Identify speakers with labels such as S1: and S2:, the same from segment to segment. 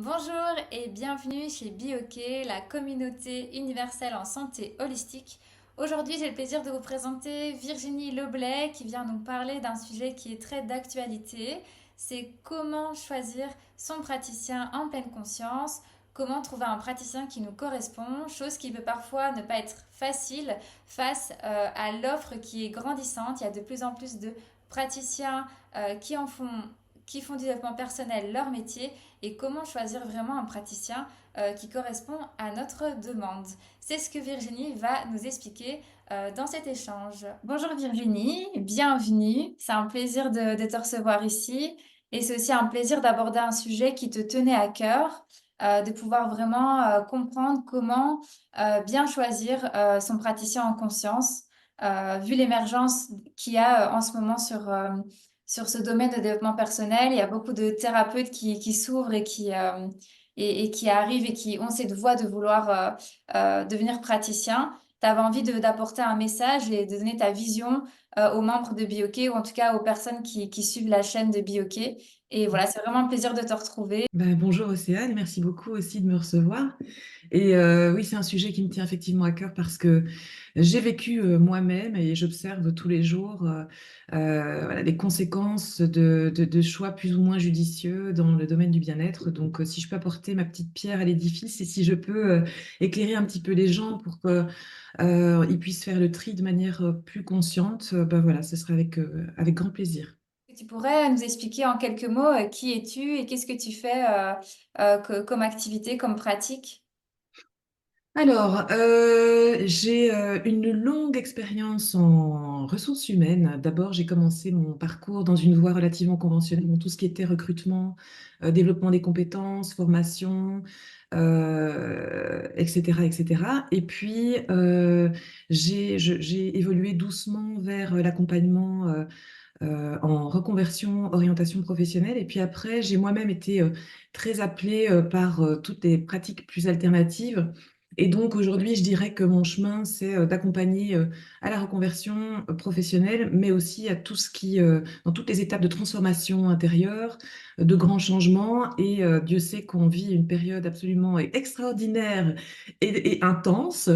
S1: Bonjour et bienvenue chez Bioke, la communauté universelle en santé holistique. Aujourd'hui, j'ai le plaisir de vous présenter Virginie Leblay qui vient nous parler d'un sujet qui est très d'actualité. C'est comment choisir son praticien en pleine conscience, comment trouver un praticien qui nous correspond, chose qui peut parfois ne pas être facile face à l'offre qui est grandissante. Il y a de plus en plus de praticiens qui font du développement personnel leur métier et comment choisir vraiment un praticien qui correspond à notre demande. C'est ce que Virginie va nous expliquer dans cet échange. Bonjour Virginie, bienvenue. C'est un plaisir de te recevoir ici et c'est aussi un plaisir d'aborder un sujet qui te tenait à cœur, de pouvoir vraiment comprendre comment bien choisir son praticien en conscience, vu l'émergence qu'il y a en ce moment sur ce domaine de développement personnel. Il y a beaucoup de thérapeutes qui s'ouvrent et qui arrivent et qui ont cette voie de vouloir devenir praticien. Tu avais envie d'apporter un message et de donner ta vision aux membres de Bioke ou en tout cas aux personnes qui suivent la chaîne de Bioke. Et voilà, c'est vraiment un plaisir de te retrouver.
S2: Bonjour Océane, merci beaucoup aussi de me recevoir. Oui, c'est un sujet qui me tient effectivement à cœur parce que j'ai vécu moi-même et j'observe tous les jours voilà, les conséquences de choix plus ou moins judicieux dans le domaine du bien-être. Donc, si je peux apporter ma petite pierre à l'édifice et si je peux éclairer un petit peu les gens pour qu'ils puissent faire le tri de manière plus consciente, voilà, ce sera avec grand plaisir.
S1: Tu pourrais nous expliquer en quelques mots qui es-tu et qu'est-ce que tu fais comme activité, comme pratique?
S2: J'ai une longue expérience en ressources humaines. D'abord, j'ai commencé mon parcours dans une voie relativement conventionnelle, dans tout ce qui était recrutement, développement des compétences, formation, etc., etc. Et puis, j'ai évolué doucement vers l'accompagnement en reconversion, orientation professionnelle. Et puis après, j'ai moi-même été très appelée par toutes les pratiques plus alternatives. Et donc aujourd'hui, je dirais que mon chemin, c'est d'accompagner à la reconversion professionnelle, mais aussi à tout ce dans toutes les étapes de transformation intérieure, de grands changements. Et Dieu sait qu'on vit une période absolument extraordinaire et intense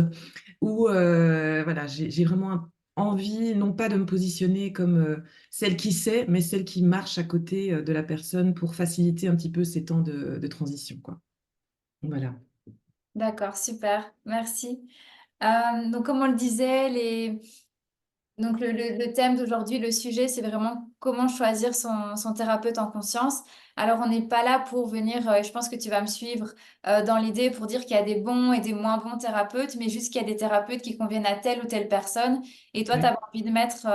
S2: où voilà, j'ai vraiment envie, non pas de me positionner comme celle qui sait, mais celle qui marche à côté de la personne pour faciliter un petit peu ces temps de transition, quoi. Voilà.
S1: D'accord, super, merci. Donc, comme on le disait, donc le thème d'aujourd'hui, le sujet, c'est vraiment comment choisir son thérapeute en conscience. Alors, on n'est pas là pour venir, je pense que tu vas me suivre dans l'idée pour dire qu'il y a des bons et des moins bons thérapeutes, mais juste qu'il y a des thérapeutes qui conviennent à telle ou telle personne. Et toi, tu
S2: Ouais.
S1: as envie de mettre,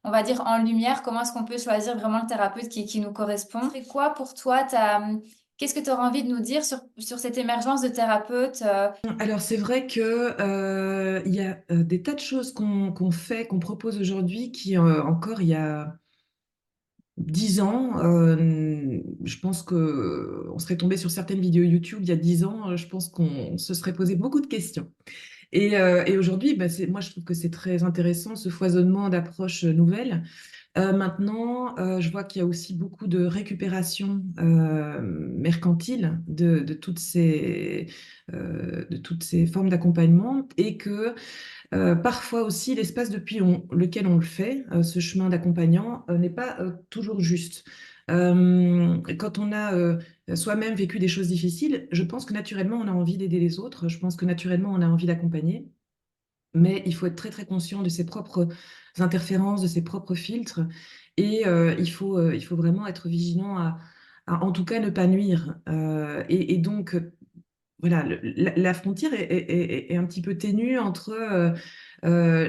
S1: on va dire, en lumière comment est-ce qu'on peut choisir vraiment le thérapeute qui nous correspond. C'est quoi pour toi, qu'est-ce que tu auras envie de nous dire sur cette émergence de thérapeutes
S2: Alors c'est vrai que il y a des tas de choses qu'on fait, qu'on propose aujourd'hui qui encore il y a 10 ans, je pense que on serait tombé sur certaines vidéos YouTube il y a 10 ans, je pense qu'on se serait posé beaucoup de questions. Et aujourd'hui, moi, je trouve que c'est très intéressant, ce foisonnement d'approches nouvelles. Maintenant, je vois qu'il y a aussi beaucoup de récupération mercantile de toutes ces formes d'accompagnement et que parfois aussi l'espace depuis lequel on le fait, ce chemin d'accompagnant, n'est pas toujours juste. Quand on a soi-même vécu des choses difficiles, je pense que naturellement on a envie d'aider les autres, je pense que naturellement on a envie d'accompagner, mais il faut être très très conscient de ses propres interférences, de ses propres filtres, et il faut vraiment être vigilant à, en tout cas ne pas nuire. Et donc voilà, la frontière est un petit peu ténue entre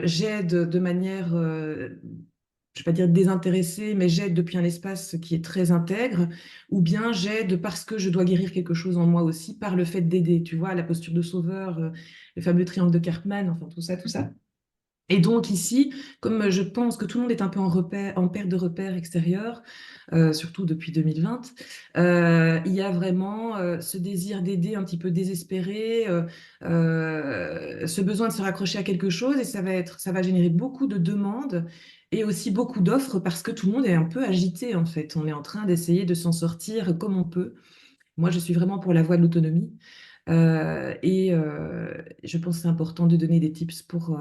S2: j'aide de manière, je ne vais pas dire désintéressée, mais j'aide depuis un espace qui est très intègre, ou bien j'aide parce que je dois guérir quelque chose en moi aussi par le fait d'aider, tu vois, la posture de sauveur, le fameux triangle de Karpman, enfin tout ça, tout ça. Et donc ici, comme je pense que tout le monde est un peu en perte de repères extérieurs, surtout depuis 2020, il y a vraiment ce désir d'aider un petit peu désespéré, ce besoin de se raccrocher à quelque chose, et ça va générer beaucoup de demandes et aussi beaucoup d'offres parce que tout le monde est un peu agité en fait. On est en train d'essayer de s'en sortir comme on peut. Moi, je suis vraiment pour la voie de l'autonomie. Je pense que c'est important de donner des tips pour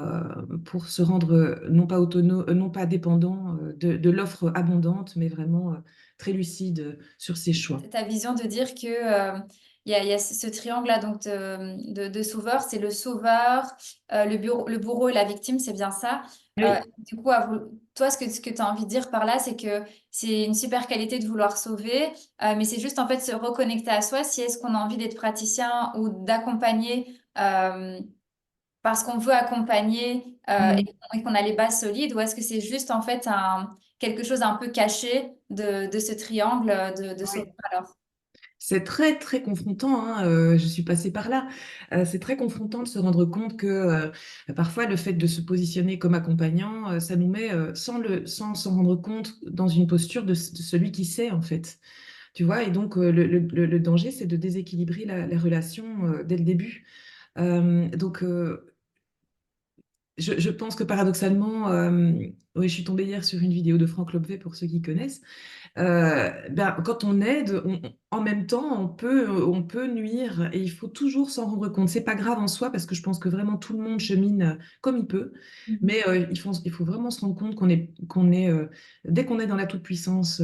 S2: se rendre non pas autonome, non pas dépendant de l'offre abondante, mais vraiment très lucide sur ses choix.
S1: Ta vision de dire que il y a ce triangle-là donc de sauveur, c'est le sauveur, le bourreau et la victime, c'est bien ça.
S2: Oui.
S1: Du coup, toi, ce que tu as envie de dire par là, c'est que c'est une super qualité de vouloir sauver, mais c'est juste en fait se reconnecter à soi si est-ce qu'on a envie d'être praticien ou d'accompagner parce qu'on veut accompagner
S2: Mm.
S1: et qu'on a les bases solides, ou est-ce que c'est juste en fait quelque chose un peu caché de ce triangle de sauveur
S2: Oui.
S1: alors?
S2: C'est très, très confrontant, hein, je suis passée par là. C'est très confrontant de se rendre compte que parfois le fait de se positionner comme accompagnant, ça nous met, sans s'en rendre compte, dans une posture de celui qui sait, en fait. Tu vois, et donc le danger, c'est de déséquilibrer la relation dès le début. Je pense que paradoxalement, oui, je suis tombée hier sur une vidéo de Franck Lobvet, pour ceux qui connaissent. Quand on aide, en même temps, on peut nuire et il faut toujours s'en rendre compte. C'est pas grave en soi parce que je pense que vraiment tout le monde chemine comme il peut,
S1: Mhm.
S2: mais il faut vraiment se rendre compte dès qu'on est dans la toute-puissance,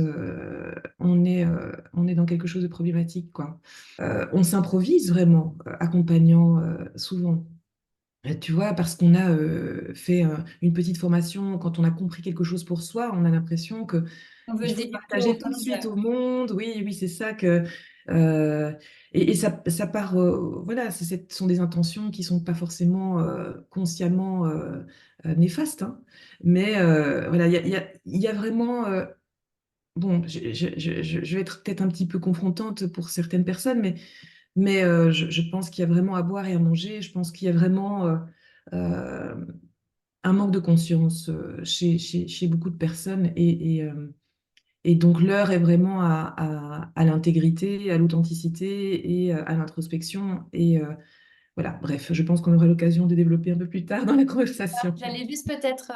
S2: on est dans quelque chose de problématique, quoi. On s'improvise vraiment accompagnant souvent. Tu vois, parce qu'on a fait une petite formation, quand on a compris quelque chose pour soi, on a l'impression que
S1: On veut
S2: il
S1: le
S2: faut le
S1: décupler au
S2: partager tout de
S1: monde.
S2: suite au monde. Oui, oui, c'est ça que. euh, et ça part. Voilà, ce sont des intentions qui sont pas forcément consciemment néfastes, hein. Mais voilà, il y a vraiment. Bon, je vais être peut-être un petit peu confrontante pour certaines personnes, mais je pense qu'il y a vraiment à boire et à manger. Je pense qu'il y a vraiment euh, un manque de conscience chez beaucoup de personnes. Et donc l'heure est vraiment à l'intégrité, à l'authenticité et à l'introspection. Et voilà, bref, je pense qu'on aura l'occasion de développer un peu plus tard dans la conversation.
S1: J'allais juste peut-être,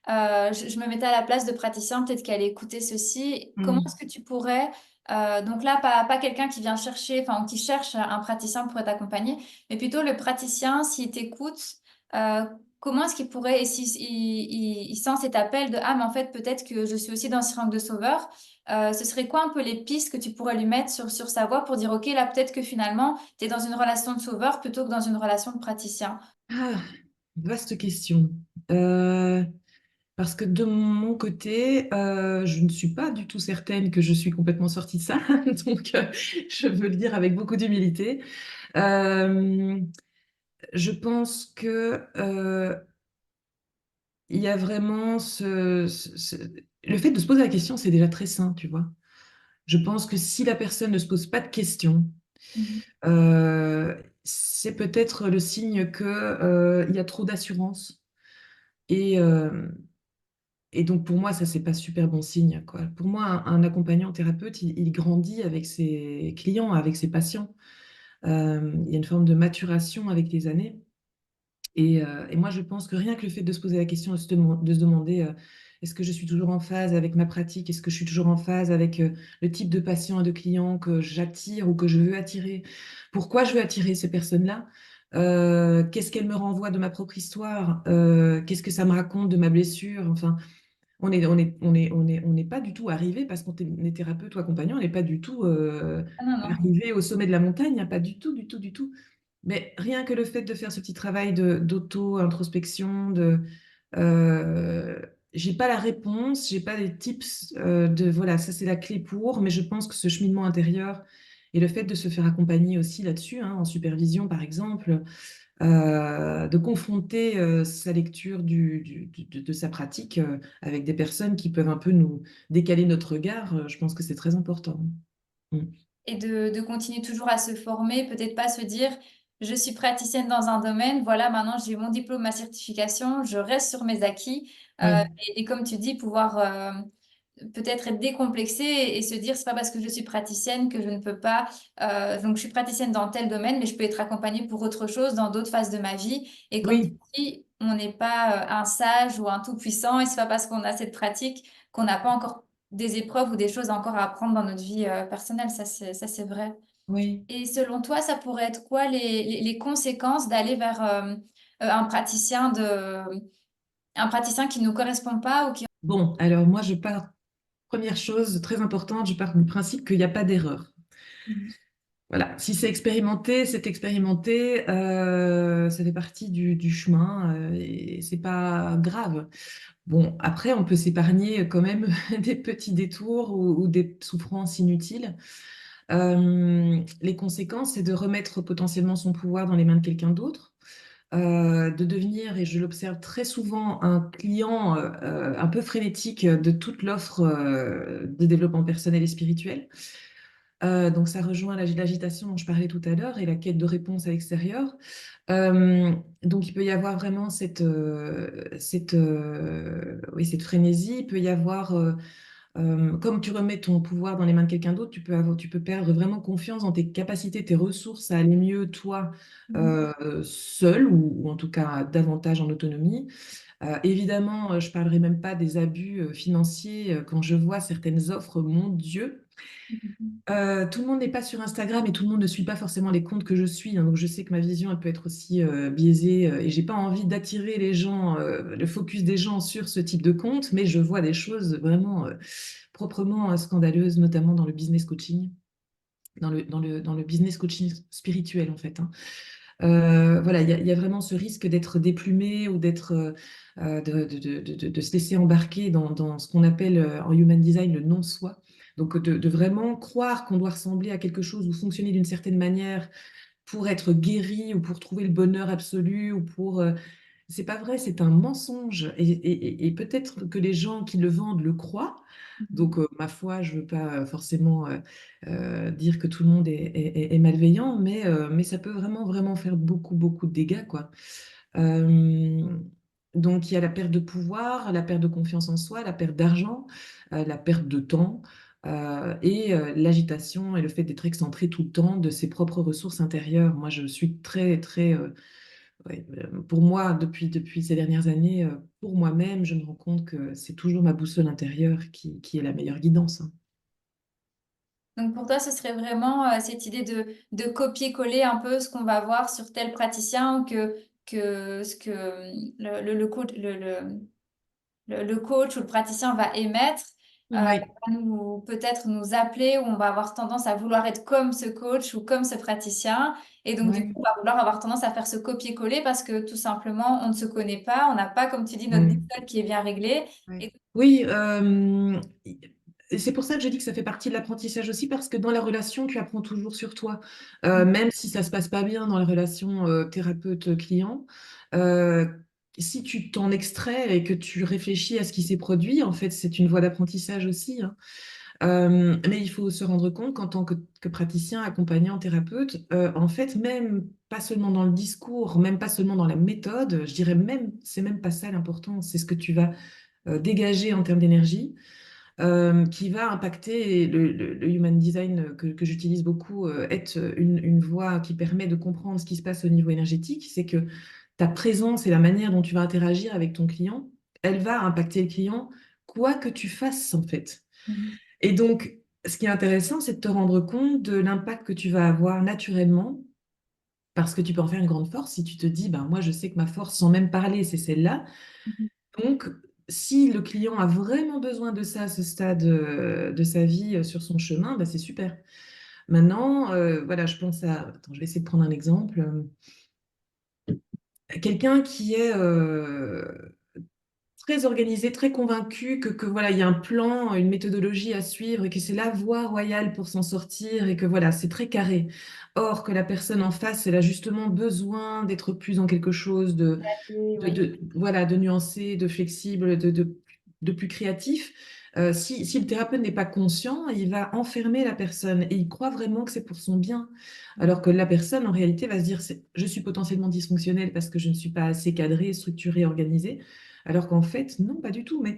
S1: je me mettais à la place de praticien, peut-être qu'elle écoutait ceci. Comment
S2: Mm.
S1: est-ce que tu pourrais, donc là, pas quelqu'un qui vient chercher, enfin, ou qui cherche un praticien pour t'accompagner, mais plutôt le praticien, s'il t'écoute, euh, comment est-ce qu'il pourrait, et il sent cet appel de, ah, mais en fait, peut-être que je suis aussi dans ce rang de sauveur, ce serait quoi un peu les pistes que tu pourrais lui mettre sur sa voie pour dire, OK, là, peut-être que finalement, tu es dans une relation de sauveur plutôt que dans une relation de praticien?
S2: Ah, vaste question. Euh, Parce que de mon côté, je ne suis pas du tout certaine que je suis complètement sortie de ça. Donc, je veux le dire avec beaucoup d'humilité. Euh, je pense que il y a vraiment le fait de se poser la question, c'est déjà très sain, tu vois. Je pense que si la personne ne se pose pas de questions,
S1: Mhm.
S2: euh, c'est peut-être le signe que, il y a trop d'assurance. Et, euh, Et donc, pour moi, ça, c'est pas super bon signe, quoi. Pour moi, un accompagnant thérapeute, il grandit avec ses clients, avec ses patients. Il y a une forme de maturation avec les années. Et moi, je pense que rien que le fait de se poser la question, de se demander est-ce que je suis toujours en phase avec ma pratique? Est-ce que je suis toujours en phase avec le type de patient et de client que j'attire ou que je veux attirer? Pourquoi je veux attirer ces personnes-là? Qu'est-ce qu'elles me renvoient de ma propre histoire? Qu'est-ce que ça me raconte de ma blessure? Enfin, on n'est pas du tout arrivé, parce qu'on est thérapeute ou accompagnant, on n'est pas du tout
S1: Ah non, non.
S2: arrivé au sommet de la montagne, hein, pas du tout, du tout, du tout. Mais rien que le fait de faire ce petit travail d'auto-introspection, euh, j'ai pas la réponse, j'ai pas les tips voilà, ça c'est la clé mais je pense que ce cheminement intérieur et le fait de se faire accompagner aussi là-dessus, hein, en supervision par exemple, de confronter sa lecture de sa pratique avec des personnes qui peuvent un peu nous décaler notre regard, je pense que c'est très important. Mm.
S1: Et de continuer toujours à se former, peut-être pas se dire, je suis praticienne dans un domaine, voilà, maintenant j'ai mon diplôme, ma certification, je reste sur mes acquis.
S2: Oui,
S1: Et comme tu dis, pouvoir peut-être être décomplexé et se dire, c'est pas parce que je suis praticienne que je ne peux pas, donc je suis praticienne dans tel domaine, mais je peux être accompagnée pour autre chose dans d'autres phases de ma vie. Et comme tu
S2: oui,
S1: dis, on n'est pas un sage ou un tout-puissant et c'est pas parce qu'on a cette pratique qu'on n'a pas encore des épreuves ou des choses encore à apprendre dans notre vie personnelle. Ça, c'est vrai.
S2: Oui.
S1: Et selon toi, ça pourrait être quoi les conséquences d'aller vers un praticien un praticien qui ne nous correspond pas ou qui...
S2: Bon, alors moi, première chose très importante, je pars du principe qu'il n'y a pas d'erreur.
S1: Mhm.
S2: Voilà, si c'est expérimenté, c'est expérimenté, ça fait partie du chemin et c'est pas grave. Bon, après, on peut s'épargner quand même des petits détours ou des souffrances inutiles. Les conséquences, c'est de remettre potentiellement son pouvoir dans les mains de quelqu'un d'autre, de devenir, et je l'observe très souvent, un client un peu frénétique de toute l'offre de développement personnel et spirituel. Donc ça rejoint l'agitation dont je parlais tout à l'heure et la quête de réponse à l'extérieur. Euh, donc il peut y avoir vraiment oui, cette frénésie. Il peut y avoir, comme tu remets ton pouvoir dans les mains de quelqu'un d'autre, tu peux perdre vraiment confiance dans tes capacités, tes ressources à aller mieux toi
S1: Mhm.
S2: seul ou en tout cas davantage en autonomie. Évidemment, je parlerai même pas des abus financiers quand je vois certaines offres, mon Dieu.
S1: Mhm.
S2: Tout le monde n'est pas sur Instagram et tout le monde ne suit pas forcément les comptes que je suis, hein, donc je sais que ma vision elle peut être aussi biaisée et j'ai pas envie d'attirer les gens, le focus des gens sur ce type de compte, mais je vois des choses vraiment proprement scandaleuses, notamment dans le business coaching, dans le business coaching spirituel en fait, hein. Voilà, il y a vraiment ce risque d'être déplumé ou de se laisser embarquer dans ce qu'on appelle en human design le non-soi. Donc de vraiment croire qu'on doit ressembler à quelque chose ou fonctionner d'une certaine manière pour être guéri ou pour trouver le bonheur absolu ou pour... c'est pas vrai, c'est un mensonge. Et peut-être que les gens qui le vendent le croient. Donc, ma foi, je veux pas forcément dire que tout le monde est malveillant, mais ça peut vraiment, vraiment faire beaucoup, beaucoup de dégâts, quoi. Euh, donc, il y a la perte de pouvoir, la perte de confiance en soi, la perte d'argent, la perte de temps et l'agitation et le fait d'être excentré tout le temps de ses propres ressources intérieures. Moi, je suis très, très ouais, pour moi, depuis ces dernières années, pour moi-même, je me rends compte que c'est toujours ma boussole intérieure qui est la meilleure guidance, hein.
S1: Donc pour toi, ce serait vraiment cette idée de copier-coller un peu ce qu'on va voir sur tel praticien ou que ce que le coach, le coach ou le praticien va émettre,
S2: Oui,
S1: va nous peut-être nous appeler ou on va avoir tendance à vouloir être comme ce coach ou comme ce praticien. Et donc du coup,
S2: ouais,
S1: on va vouloir avoir tendance à faire ce copier-coller parce que tout simplement, on ne se connaît pas, on n'a pas, comme tu dis, notre
S2: ouais,
S1: boussole qui est bien réglée.
S2: ouais.
S1: Et
S2: Oui, c'est pour ça que je dis que ça fait partie de l'apprentissage aussi, parce que dans la relation, tu apprends toujours sur toi. Même si ça se passe pas bien dans la relation thérapeute-client, euh, si tu t'en extrais et que tu réfléchis à ce qui s'est produit, en fait, c'est une voie d'apprentissage aussi, hein. Mais il faut se rendre compte qu'en tant que praticien, accompagnant, thérapeute, en fait, même pas seulement dans le discours, même pas seulement dans la méthode, je dirais même, c'est même pas ça l'important, c'est ce que tu vas dégager en termes d'énergie, qui va impacter le human design que j'utilise beaucoup, est une voie qui permet de comprendre ce qui se passe au niveau énergétique. C'est que ta présence et la manière dont tu vas interagir avec ton client, elle va impacter le client, quoi que tu fasses en fait.
S1: Mhm.
S2: Et donc, ce qui est intéressant, c'est de te rendre compte de l'impact que tu vas avoir naturellement, parce que tu peux en faire une grande force si tu te dis, ben, moi, je sais que ma force, sans même parler, c'est celle-là.
S1: Mhm.
S2: Donc, si le client a vraiment besoin de ça à ce stade de sa vie sur son chemin, ben, c'est super. Maintenant, voilà, je pense à... Attends, je vais essayer de prendre un exemple. Quelqu'un qui est très organisé, très convaincu que voilà, il y a un plan, une méthodologie à suivre et que c'est la voie royale pour s'en sortir et que voilà, c'est très carré. Or, que la personne en face, elle a justement besoin d'être plus dans quelque chose
S1: Et oui.
S2: voilà, de nuancé, de flexible, de plus créatif. Si le thérapeute n'est pas conscient, il va enfermer la personne et il croit vraiment que c'est pour son bien. Alors que la personne, en réalité, va se dire, je suis potentiellement dysfonctionnelle parce que je ne suis pas assez cadrée, structurée, organisée. Alors qu'en fait, non, pas du tout. Mais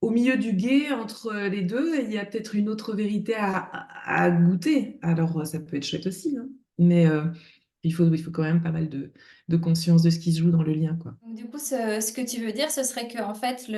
S2: au milieu du gué, entre les deux, il y a peut-être une autre vérité à goûter. Alors, ça peut être chouette aussi, hein. Mais il faut quand même pas mal de conscience de ce qui se joue dans le lien, quoi.
S1: Donc, du coup, ce que tu veux dire, ce serait que en fait,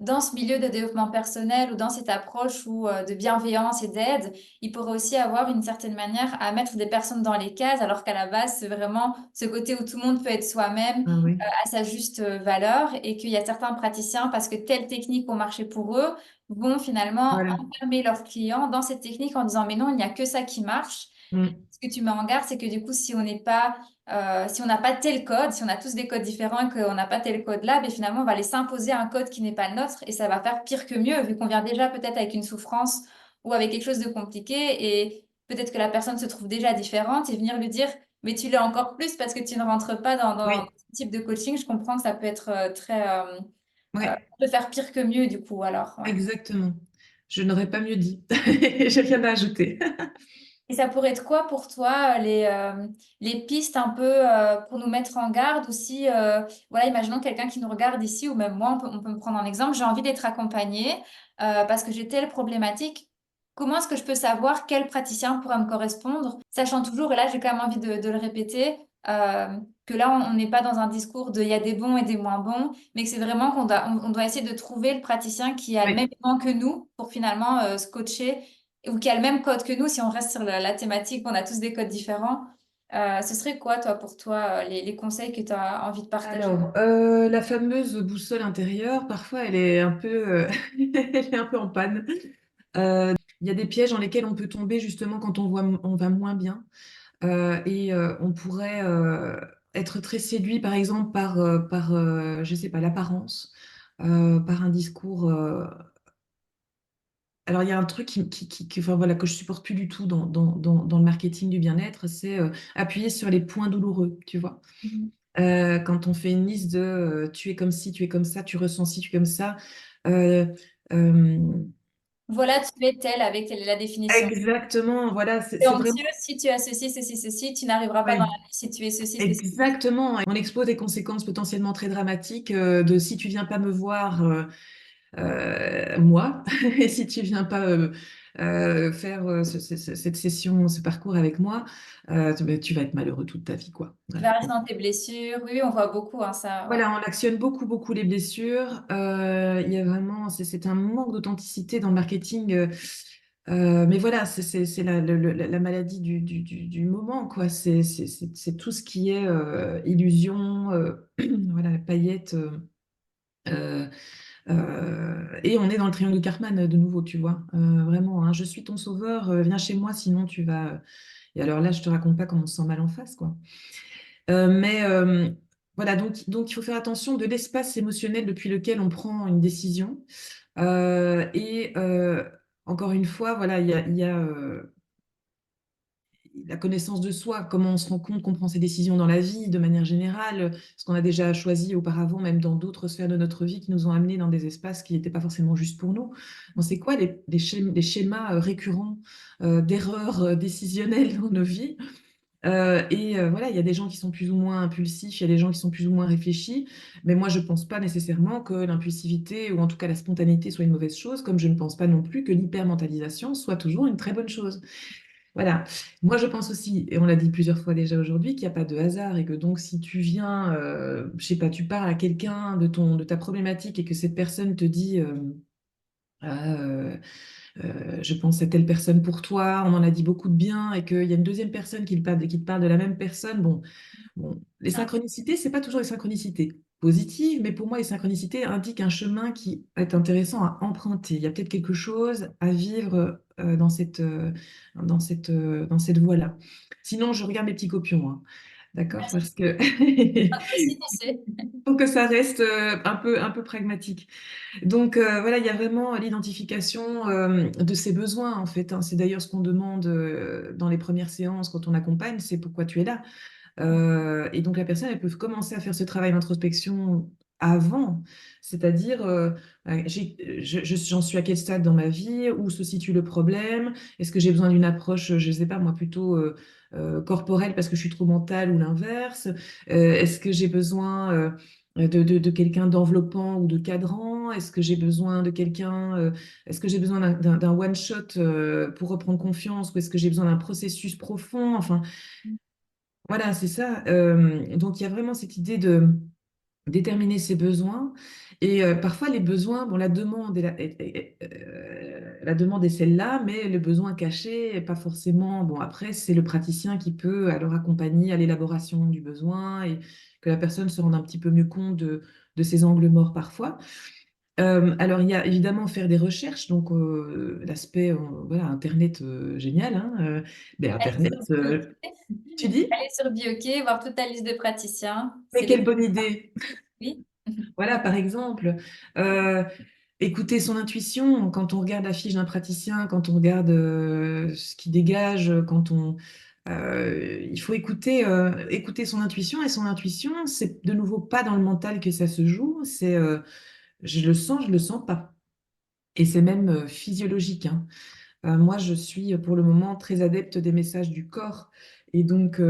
S1: dans ce milieu de développement personnel ou dans cette approche de bienveillance et d'aide, il pourrait aussi avoir une certaine manière à mettre des personnes dans les cases, alors qu'à la base, c'est vraiment ce côté où tout le monde peut être soi-même
S2: Ah oui,
S1: à sa juste valeur et qu'il y a certains praticiens, parce que telles techniques ont marché pour eux, vont finalement
S2: voilà.
S1: enfermer leurs clients dans cette technique en disant, mais non, il n'y a que ça qui marche.
S2: Mm.
S1: Ce que tu mets en garde, c'est que du coup, si on n'a pas tel code, si on a tous des codes différents et qu'on n'a pas tel code-là, ben finalement, on va laisser imposer un code qui n'est pas le nôtre et ça va faire pire que mieux, vu qu'on vient déjà peut-être avec une souffrance ou avec quelque chose de compliqué et peut-être que la personne se trouve déjà différente et venir lui dire, mais tu l'es encore plus parce que tu ne rentres pas dans
S2: Oui,
S1: ce type de coaching. Je comprends que ça peut être
S2: ouais,
S1: peut faire pire que mieux, du coup, alors, ouais.
S2: exactement. Je n'aurais pas mieux dit. J'ai rien à ajouter.
S1: Et ça pourrait être quoi pour toi les pistes un peu pour nous mettre en garde ou si, voilà, imaginons quelqu'un qui nous regarde ici ou même moi, on peut me prendre un exemple, j'ai envie d'être accompagnée parce que j'ai telle problématique. Comment est-ce que je peux savoir quel praticien pourra me correspondre, sachant toujours, et là j'ai quand même envie de le répéter, euh, que là on n'est pas dans un discours de il y a des bons et des moins bons, mais que c'est vraiment on doit essayer de trouver le praticien qui a le même
S2: Oui.
S1: aimant que nous pour finalement se coacher ou qui a le même code que nous, si on reste sur la thématique, on a tous des codes différents, ce serait quoi, toi, pour toi, les conseils que tu as envie de partager?
S2: Alors, la fameuse boussole intérieure, parfois, elle est un peu, elle est un peu en panne. Il y a des pièges dans lesquels on peut tomber justement quand on va moins bien. On pourrait être très séduit, par exemple, je sais pas, l'apparence, par un discours. Alors, il y a un truc enfin, voilà, que je supporte plus du tout dans le marketing du bien-être, c'est appuyer sur les points douloureux, tu vois.
S1: Mhm.
S2: Quand on fait une liste de tu es comme ci, tu es comme ça, tu ressens ci, tu es comme ça. euh, euh,
S1: Voilà, tu es tel avec la définition.
S2: Exactement, voilà,
S1: Tu es
S2: c'est
S1: anxieux
S2: vraiment.
S1: si tu as ceci, ceci, ceci, tu n'arriveras pas dans
S2: Ouais.
S1: la vie si tu es ceci, ceci.
S2: Exactement. On expose des conséquences potentiellement très dramatiques de si tu viens pas me voir, moi, et si tu viens pas faire cette session, ce parcours avec moi, ben, tu vas être malheureux toute ta vie, quoi.
S1: Tu
S2: Voilà.
S1: vas rester dans tes blessures. Oui, oui, on voit beaucoup, hein, ça, ouais.
S2: Voilà, on actionne beaucoup, beaucoup les blessures. Il y a vraiment, c'est un manque d'authenticité dans le marketing. Mais voilà, c'est la maladie du moment, quoi. C'est tout ce qui est illusion, voilà, paillettes. Euh, et on est dans le triangle de Cartman de nouveau, tu vois. Vraiment, hein, je suis ton sauveur, viens chez moi, sinon tu vas. Et alors là, je te raconte pas comment on se sent mal en face, quoi. Mais voilà, donc il faut faire attention de l'espace émotionnel depuis lequel on prend une décision. Et encore une fois, voilà, il y a la connaissance de soi, comment on se rend compte qu'on prend ses décisions dans la vie de manière générale, ce qu'on a déjà choisi auparavant, même dans d'autres sphères de notre vie qui nous ont amenés dans des espaces qui n'étaient pas forcément justes pour nous. On sait quoi les schémas récurrents d'erreurs décisionnelles dans nos vies. Voilà, il y a des gens qui sont plus ou moins impulsifs, il y a des gens qui sont plus ou moins réfléchis, mais moi je ne pense pas nécessairement que l'impulsivité ou en tout cas la spontanéité soit une mauvaise chose, comme je ne pense pas non plus que l'hypermentalisation soit toujours une très bonne chose. Voilà. Moi, je pense aussi, et on l'a dit plusieurs fois déjà aujourd'hui, qu'il n'y a pas de hasard et que donc si tu viens, je sais pas, tu parles à quelqu'un de ta problématique et que cette personne te dit, Ah, je pense à telle personne pour toi, on en a dit beaucoup de bien et qu'il y a une deuxième personne qui te parle de la même personne, bon, les synchronicités, c'est pas toujours les synchronicités positives, mais pour moi, les synchronicités indiquent un chemin qui est intéressant à emprunter. Il y a peut-être quelque chose à vivre dans cette voie-là. Sinon, je regarde mes petits copions, hein. D'accord? Parce que
S1: Aussi, tu sais.
S2: faut que ça reste un peu pragmatique. Donc voilà, il y a vraiment l'identification de ses besoins, en fait, hein. C'est d'ailleurs ce qu'on demande dans les premières séances quand on accompagne, c'est pourquoi tu es là. Et donc la personne, elle peut commencer à faire ce travail d'introspection avant, c'est-à-dire j'en suis à quel stade dans ma vie, où se situe le problème, est-ce que j'ai besoin d'une approche, je ne sais pas moi, plutôt corporelle parce que je suis trop mentale ou l'inverse. Est-ce que j'ai besoin de quelqu'un d'enveloppant ou de cadrant, est-ce que j'ai besoin de quelqu'un, est-ce que j'ai besoin d'un one-shot pour reprendre confiance, ou est-ce que j'ai besoin d'un processus profond, enfin. Voilà, c'est ça. Donc il y a vraiment cette idée déterminer ses besoins. Et parfois, les besoins, bon, la demande est celle-là, mais le besoin caché, est pas forcément. Bon, après, c'est le praticien qui peut alors accompagner à l'élaboration du besoin et que la personne se rende un petit peu mieux compte de ses angles morts parfois. Alors, il y a évidemment faire des recherches, donc l'aspect, voilà, Internet, génial, hein, mais
S1: Aller
S2: Internet,
S1: sur Bioquet,
S2: tu dis?
S1: aller sur Bioquet, voir toute ta liste de praticiens,
S2: Mais
S1: c'est le
S2: quelle bonne idée!
S1: oui.
S2: Voilà, par exemple, euh, écouter son intuition quand on regarde la fiche d'un praticien, quand on regarde ce qu'il dégage, il faut écouter son intuition. Et son intuition, c'est de nouveau pas dans le mental que ça se joue, c'est je le sens pas. Et c'est même physiologique, hein. Moi, je suis pour le moment très adepte des messages du corps. Et donc,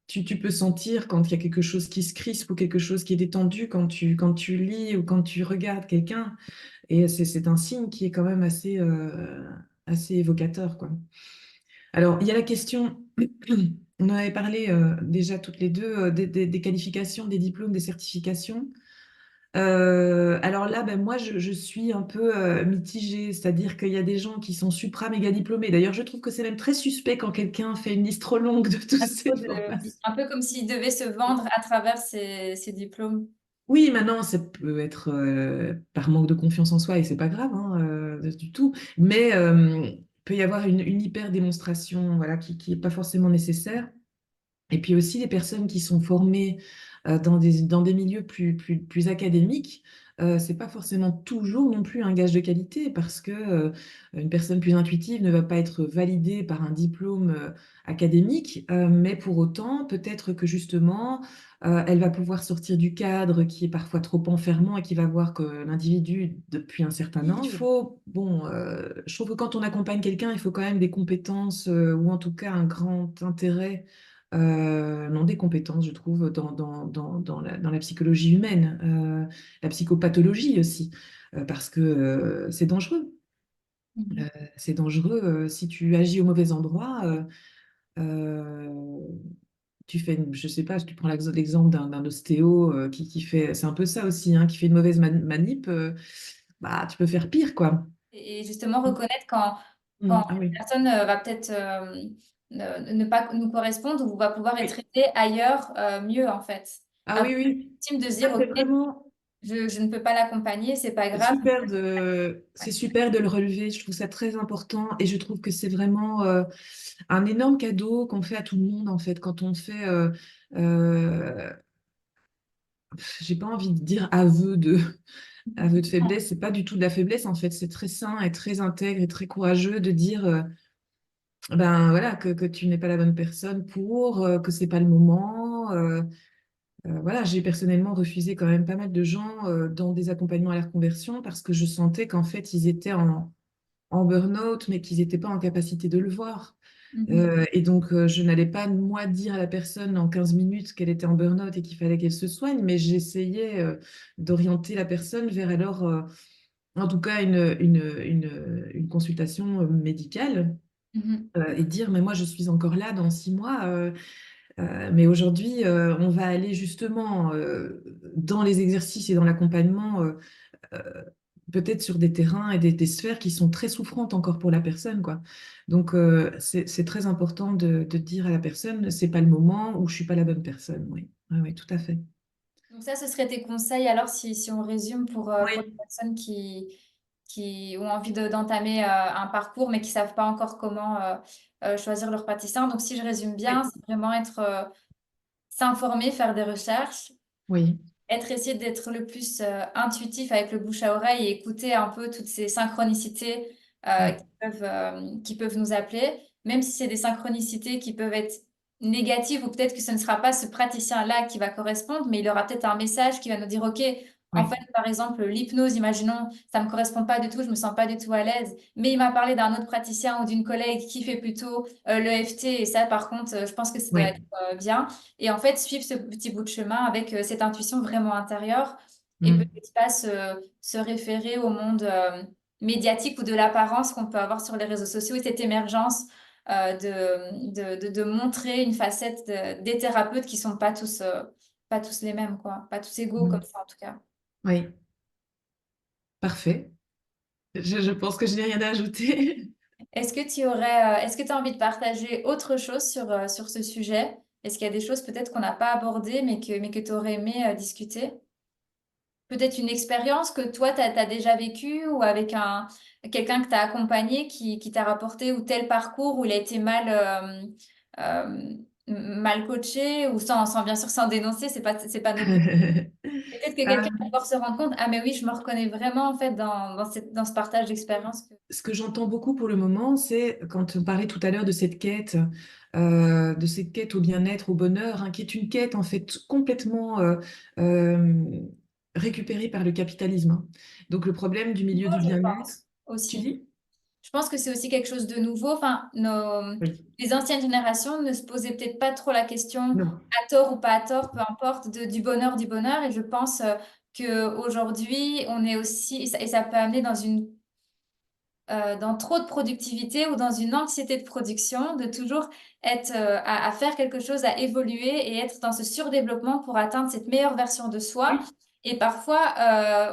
S2: tu peux sentir quand il y a quelque chose qui se crispe ou quelque chose qui est détendu quand tu lis ou quand tu regardes quelqu'un. Et c'est un signe qui est quand même assez évocateur, quoi. Alors, il y a la question, on en avait parlé déjà toutes les deux, des qualifications, des diplômes, des certifications. Alors là, ben moi, je suis un peu mitigée, c'est-à-dire qu'il y a des gens qui sont supra méga diplômés. D'ailleurs, je trouve que c'est même très suspect quand quelqu'un fait une liste trop longue de toutes
S1: À
S2: ces
S1: trop
S2: formations.
S1: un peu comme s'il devait se vendre à travers ses diplômes.
S2: Oui, maintenant, ça peut être par manque de confiance en soi et c'est pas grave, hein, du tout. Mais peut y avoir une hyper démonstration, voilà, qui est pas forcément nécessaire. Et puis aussi les personnes qui sont formées dans des milieux plus académiques, c'est pas forcément toujours non plus un gage de qualité parce que une personne plus intuitive ne va pas être validée par un diplôme académique, mais pour autant, peut-être que justement, elle va pouvoir sortir du cadre qui est parfois trop enfermant et qui va voir que l'individu, depuis un certain âge, il faut, bon, je trouve que quand on accompagne quelqu'un, il faut quand même des compétences ou en tout cas un grand intérêt non des compétences, je trouve, dans la psychologie humaine, la psychopathologie aussi, parce que c'est dangereux.
S1: Mhm.
S2: C'est dangereux si tu agis au mauvais endroit. Euh, tu fais, je sais pas, si tu prends l'exemple d'un ostéo qui fait, c'est un peu ça aussi, hein, qui fait une mauvaise manip, bah, tu peux faire pire, quoi.
S1: Et justement, reconnaître quand
S2: Ah
S1: une
S2: oui.
S1: personne va peut-être ne pas nous correspondre ou va pouvoir être
S2: Oui.
S1: aidée ailleurs mieux, en fait.
S2: Ah
S1: Avoir
S2: oui, oui.
S1: l'estime de se
S2: Ça,
S1: dire, OK,
S2: c'est vraiment.
S1: je ne peux pas l'accompagner, c'est pas grave.
S2: C'est super de le relever. Je trouve ça très important et je trouve que c'est vraiment un énorme cadeau qu'on fait à tout le monde en fait quand on fait. Euh, j'ai pas envie de dire aveu de faiblesse. C'est pas du tout de la faiblesse en fait. C'est très sain et très intègre et très courageux de dire ben voilà que tu n'es pas la bonne personne pour que c'est pas le moment. Voilà, j'ai personnellement refusé quand même pas mal de gens dans des accompagnements à la reconversion parce que je sentais qu'en fait, ils étaient en burn-out, mais qu'ils n'étaient pas en capacité de le voir.
S1: Mhm.
S2: Et donc, je n'allais pas, moi, dire à la personne en 15 minutes qu'elle était en burn-out et qu'il fallait qu'elle se soigne, mais j'essayais d'orienter la personne vers alors, en tout cas, une consultation médicale.
S1: Mhm.
S2: Et dire, mais moi, je suis encore là dans 6 mois. Mais aujourd'hui, on va aller justement dans les exercices et dans l'accompagnement, euh, peut-être sur des terrains et des sphères qui sont très souffrantes encore pour la personne, quoi. Donc, c'est très important de dire à la personne, c'est pas le moment ou je suis pas la bonne personne. Oui, oui, oui, tout à fait.
S1: Donc ça, ce serait tes conseils alors si on résume pour les
S2: Oui,
S1: personnes qui ont envie d'entamer un parcours mais qui savent pas encore comment choisir leur praticien. Donc si je résume bien,
S2: oui,
S1: c'est vraiment être s'informer, faire des recherches,
S2: oui,
S1: essayer d'être le plus intuitif avec le bouche à oreille et écouter un peu toutes ces synchronicités
S2: oui,
S1: qui peuvent nous appeler, même si c'est des synchronicités qui peuvent être négatives ou peut-être que ce ne sera pas ce praticien-là qui va correspondre, mais il aura peut-être un message qui va nous dire, OK, en fait,
S2: oui,
S1: par exemple, l'hypnose, imaginons, ça me correspond pas du tout, je me sens pas du tout à l'aise, mais il m'a parlé d'un autre praticien ou d'une collègue qui fait plutôt l'EFT et ça, par contre, je pense que ça doit être
S2: oui.
S1: bien. Et en fait, suivre ce petit bout de chemin avec cette intuition vraiment intérieure et
S2: Mm.
S1: peut-être pas se référer au monde médiatique ou de l'apparence qu'on peut avoir sur les réseaux sociaux et cette émergence de montrer une facette des thérapeutes qui sont pas pas tous les mêmes, quoi. Pas tous égaux comme
S2: Mm.
S1: ça, en tout cas.
S2: Oui, parfait. Je pense que je n'ai rien à ajouter.
S1: Est-ce que tu as envie de partager autre chose sur ce sujet? Est-ce qu'il y a des choses peut-être qu'on n'a pas abordées, mais que tu aurais aimé discuter? Peut-être une expérience que toi, tu as déjà vécue ou avec quelqu'un que tu as accompagné qui t'a rapporté ou tel parcours où il a été mal coaché ou bien sûr sans dénoncer, c'est pas notre but. Peut-être que quelqu'un va pouvoir se rendre compte, ah mais oui, je me reconnais vraiment en fait dans ce partage d'expérience.
S2: Ce que j'entends beaucoup pour le moment, c'est quand on parlait tout à l'heure de cette quête au bien-être, au bonheur, hein, qui est une quête en fait complètement euh, récupérée par le capitalisme, hein. Donc le problème du milieu
S1: Moi,
S2: du
S1: je
S2: bien-être,
S1: pense
S2: tu
S1: aussi.
S2: dis?
S1: Je pense que c'est aussi quelque chose de nouveau. Enfin,
S2: Oui.
S1: les anciennes générations ne se posaient peut-être pas trop la question,
S2: Non.
S1: à tort ou pas à tort, peu importe, du bonheur, du bonheur. Et je pense qu'aujourd'hui, on est aussi, et ça peut amener dans trop de productivité ou dans une anxiété de production, de toujours être à faire quelque chose, à évoluer et être dans ce surdéveloppement pour atteindre cette meilleure version de soi.
S2: Oui.
S1: Et parfois,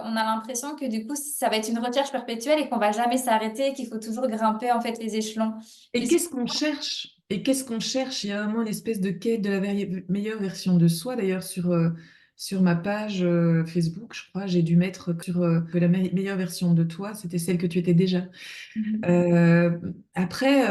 S1: on a l'impression que du coup, ça va être une recherche perpétuelle et qu'on va jamais s'arrêter, qu'il faut toujours grimper en fait les échelons.
S2: Et
S1: Qu'est-ce que-
S2: qu'est-ce qu'on cherche? Et qu'est-ce qu'on cherche? Il y a vraiment une espèce de quête de la meilleure version de soi. D'ailleurs, sur ma page Facebook, je crois, j'ai dû mettre sur que la meilleure version de toi, c'était celle que tu étais déjà.
S1: Mhm.
S2: Euh, Après,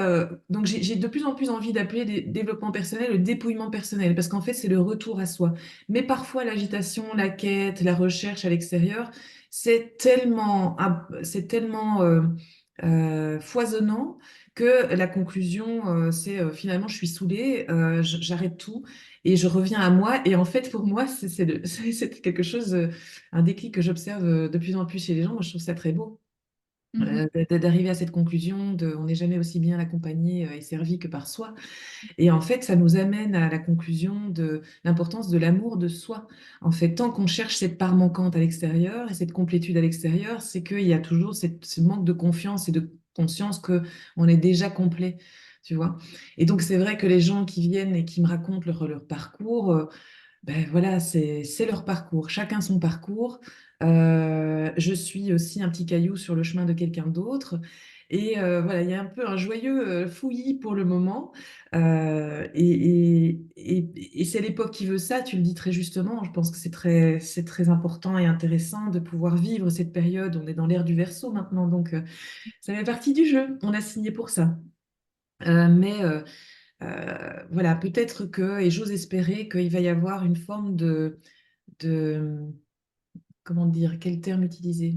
S2: donc j'ai de plus en plus envie d'appeler développement personnel le dépouillement personnel, parce qu'en fait, c'est le retour à soi. Mais parfois, l'agitation, la quête, la recherche à l'extérieur, c'est tellement foisonnant que la conclusion, c'est finalement, je suis saoulée, j'arrête tout et je reviens à moi. Et en fait, pour moi, c'est quelque chose, un déclic que j'observe de plus en plus chez les gens. Moi, je trouve ça très beau
S1: Mhm.
S2: d'arriver à cette conclusion de on n'est jamais aussi bien accompagné et servi que par soi. Et en fait, ça nous amène à la conclusion de l'importance de l'amour de soi. En fait, tant qu'on cherche cette part manquante à l'extérieur et cette complétude à l'extérieur, c'est qu'il y a toujours ce manque de confiance et de conscience que on est déjà complet. Tu vois? Et donc, c'est vrai que les gens qui viennent et qui me racontent leur parcours, ben voilà, c'est leur parcours, chacun son parcours. Je suis aussi un petit caillou sur le chemin de quelqu'un d'autre. Et voilà, il y a un peu un joyeux fouillis pour le moment. Et c'est l'époque qui veut ça, tu le dis très justement. Je pense que c'est très important et intéressant de pouvoir vivre cette période. On est dans l'ère du Verseau maintenant, donc ça fait partie du jeu. On a signé pour ça. Mais voilà, peut-être que, et j'ose espérer qu'il va y avoir une forme de comment dire, quel terme utiliser,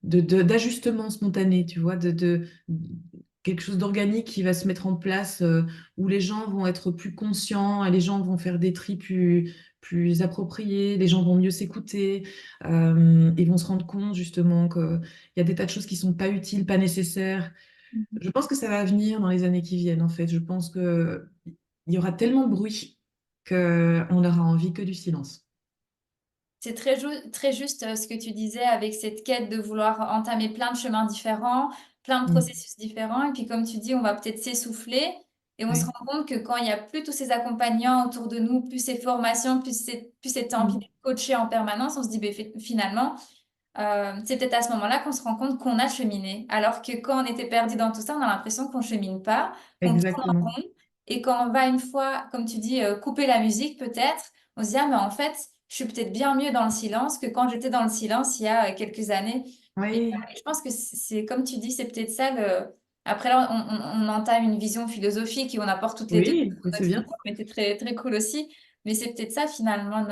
S2: d'ajustement spontané, tu vois, quelque chose d'organique qui va se mettre en place, où les gens vont être plus conscients et les gens vont faire des tris plus appropriés, les gens vont mieux s'écouter, ils vont se rendre compte justement qu'il y a des tas de choses qui sont pas utiles, pas nécessaires.
S1: Mhm.
S2: Je pense que ça va venir dans les années qui viennent, en fait. Je pense que il y aura tellement de bruit qu'on n'aura envie que du silence.
S1: C'est très juste ce que tu disais avec cette quête de vouloir entamer plein de chemins différents, plein de
S2: Mm.
S1: processus différents. Et puis, comme tu dis, on va peut-être s'essouffler et on se
S2: Ouais.
S1: rend compte que quand il n'y a plus tous ces accompagnants autour de nous, plus ces formations, plus cette envie
S2: Mm.
S1: d'être coaché en permanence, on se dit, ben, finalement, c'est peut-être à ce moment-là qu'on se rend compte qu'on a cheminé. Alors que quand on était perdu dans tout ça, on a l'impression qu'on chemine pas, qu'on tourne en
S2: Exactement.
S1: rond. Et quand on va une fois, comme tu dis, couper la musique, peut-être, on se dit, ah, mais en fait, je suis peut-être bien mieux dans le silence que quand j'étais dans le silence il y a quelques années.
S2: Oui,
S1: Et je pense que c'est comme tu dis, c'est peut-être ça le. Après, là, on entame une vision philosophique et on apporte toutes les deux
S2: oui, mais c'est
S1: notre
S2: bien.
S1: vision, mais c'est très, très cool aussi. Mais c'est peut-être ça, finalement,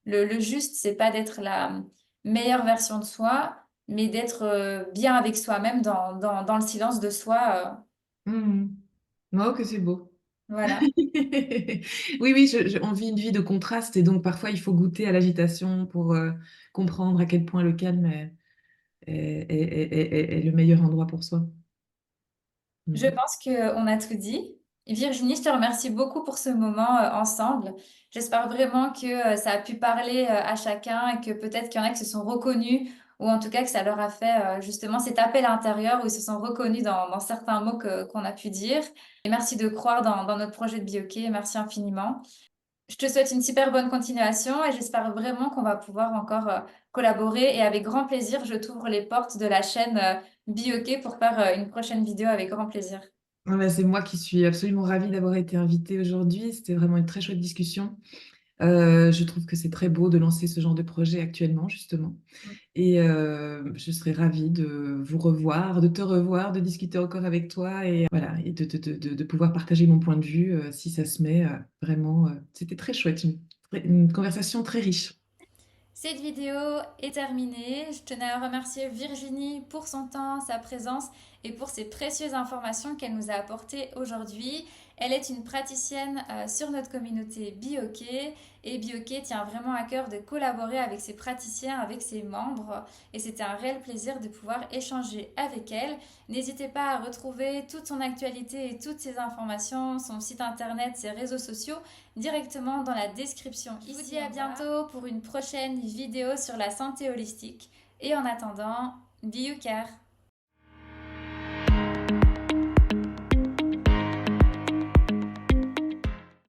S1: le juste, c'est pas d'être la meilleure version de soi, mais d'être bien avec soi-même dans le silence de soi.
S2: Mm. Oh, que c'est beau.
S1: Voilà.
S2: Oui, oui, on vit une vie de contraste et donc parfois il faut goûter à l'agitation pour comprendre à quel point le calme est le meilleur endroit pour soi.
S1: Je
S2: Mm.
S1: pense qu'on a tout dit. Virginie, je te remercie beaucoup pour ce moment ensemble. J'espère vraiment que ça a pu parler à chacun et que peut-être qu'il y en a qui se sont reconnus ou en tout cas que ça leur a fait justement cet appel intérieur où ils se sont reconnus dans certains mots qu'on a pu dire. Et merci de croire dans notre projet de Bioké. Merci infiniment. Je te souhaite une super bonne continuation et j'espère vraiment qu'on va pouvoir encore collaborer. Et avec grand plaisir, je t'ouvre les portes de la chaîne BioK pour faire une prochaine vidéo avec grand plaisir.
S2: Ah bah, c'est moi qui suis absolument ravie d'avoir été invitée aujourd'hui. C'était vraiment une très chouette discussion. Je trouve que c'est très beau de lancer ce genre de projet actuellement, justement. Et je serais ravie de vous revoir, de te revoir, de discuter encore avec toi et voilà, et de pouvoir partager mon point de vue si ça se met. Vraiment, c'était très chouette, une conversation très riche.
S1: Cette vidéo est terminée. Je tenais à remercier Virginie pour son temps, sa présence et pour ces précieuses informations qu'elle nous a apportées aujourd'hui. Elle est une praticienne sur notre communauté BioK et BioK tient vraiment à cœur de collaborer avec ses praticiens, avec ses membres et c'était un réel plaisir de pouvoir échanger avec elle. N'hésitez pas à retrouver toute son actualité et toutes ses informations, son site internet, ses réseaux sociaux directement dans la description. Je vous dis à bientôt pour une prochaine vidéo sur la santé holistique. Et en attendant, be you care.